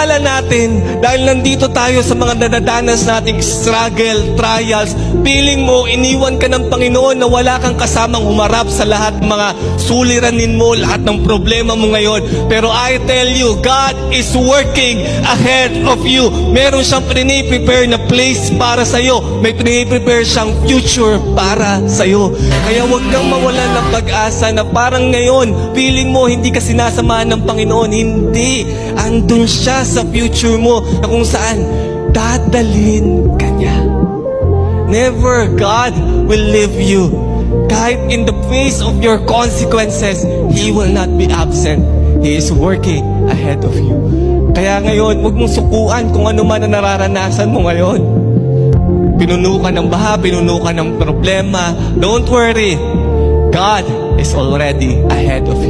akala natin, dahil nandito tayo sa mga nadadanas nating struggle, trials, feeling mo, iniwan ka ng Panginoon na wala kang kasamang humarap sa lahat ng mga suliranin mo, lahat ng problema mo ngayon. Pero I tell you, God is working ahead of you. Meron siyang prepare na place para sa'yo. May prepare siyang future para sa'yo. Kaya huwag kang mawalan ng pag-asa na parang ngayon, feeling mo hindi ka sinasamahan ng Panginoon. Hindi. Andun siya sa future mo na kung saan dadalhin ka niya. Never God will leave you. Kahit in the face of your consequences, He will not be absent. He is working ahead of you. Kaya ngayon, huwag mong sukuan kung ano man ang nararanasan mo ngayon. Pinuno ka ng baha, pinuno ka ng problema. Don't worry. God is already ahead of you.